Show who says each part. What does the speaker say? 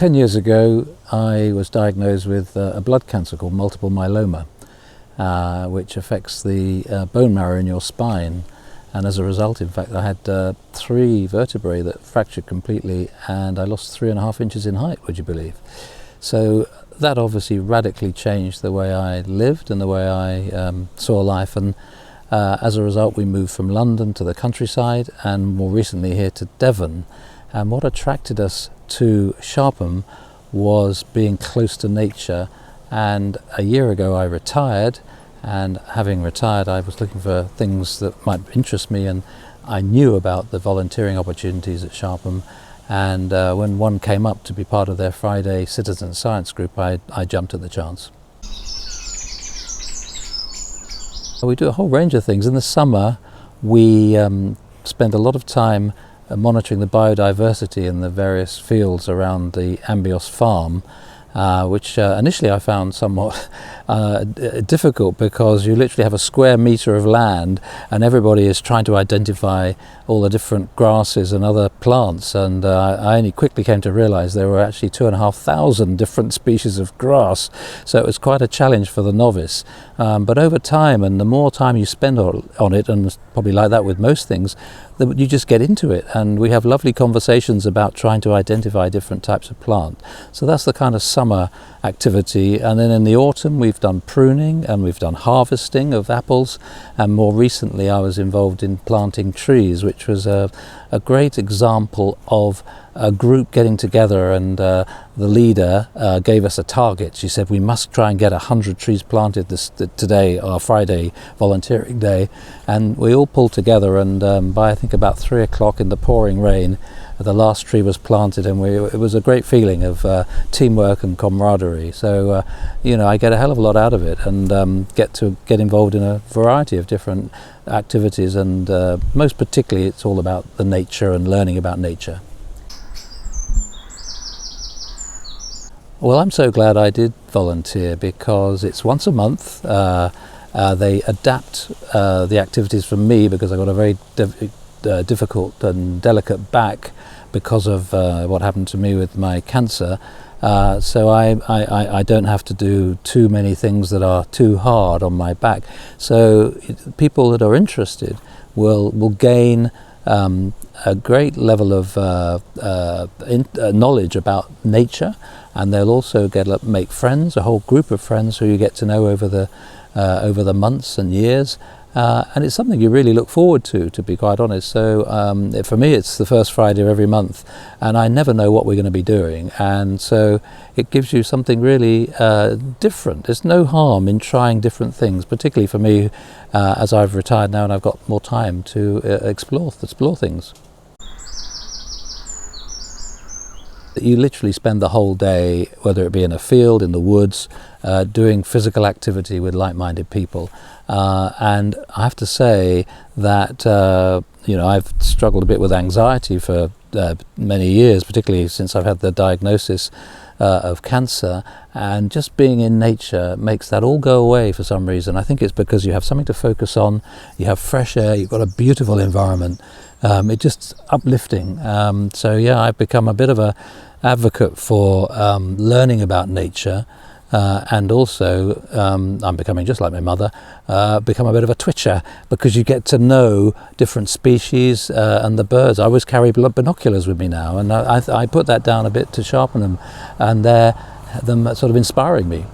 Speaker 1: 10 years ago, I was diagnosed with a blood cancer called multiple myeloma, which affects the bone marrow in your spine. And as a result, in fact, I had 3 vertebrae that fractured completely, and I lost 3.5 inches in height, would you believe? So that obviously radically changed the way I lived and the way I saw life. And as a result, we moved from London to the countryside and more recently here to Devon. And what attracted us to Sharpham was being close to nature. And a year ago I retired, and having retired I was looking for things that might interest me, and I knew about the volunteering opportunities at Sharpham, and when one came up to be part of their Friday citizen science group, I jumped at the chance. We do a whole range of things. In the summer we spend a lot of time monitoring the biodiversity in the various fields around the Ambios farm, which initially I found somewhat difficult, because you literally have a square metre of land and everybody is trying to identify all the different grasses and other plants, and I only quickly came to realise there were actually 2,500 different species of grass, so it was quite a challenge for the novice. But over time, and the more time you spend on it, and it's probably like that with most things, you just get into it, and we have lovely conversations about trying to identify different types of plant. So that's the kind of summer activity. And then in the autumn we've done pruning and we've done harvesting of apples, and more recently I was involved in planting trees, which was a great example of a group getting together, and the leader gave us a target. She said we must try and get 100 trees planted today, our Friday volunteering day, and we all pulled together, and by I think about 3 o'clock in the pouring rain the last tree was planted, and it was a great feeling of teamwork and camaraderie. So you know, I get a hell of a lot out of it, and get involved in a variety of different activities, and most particularly it's all about the nature and learning about nature. Well, I'm so glad I did volunteer, because it's once a month. They adapt the activities for me, because I got a very difficult and delicate back because of what happened to me with my cancer. So I don't have to do too many things that are too hard on my back. So people that are interested will gain a great level of knowledge about nature, and they'll also make friends, a whole group of friends who you get to know over the months and years. And it's something you really look forward to be quite honest. So for me it's the first Friday of every month, and I never know what we're going to be doing, and so it gives you something really different. There's no harm in trying different things, particularly for me as I've retired now and I've got more time to explore things. You literally spend the whole day, whether it be in a field, in the woods, doing physical activity with like-minded people. And I have to say that you know, I've struggled a bit with anxiety for many years, particularly since I've had the diagnosis of cancer, and just being in nature makes that all go away for some reason. I think it's because you have something to focus on, you have fresh air, you've got a beautiful environment. It's just uplifting. So yeah, I've become a bit of an advocate for learning about nature. And also, I'm becoming, just like my mother, become a bit of a twitcher, because you get to know different species and the birds. I always carry binoculars with me now, and I put that down a bit to sharpen them, and they're sort of inspiring me.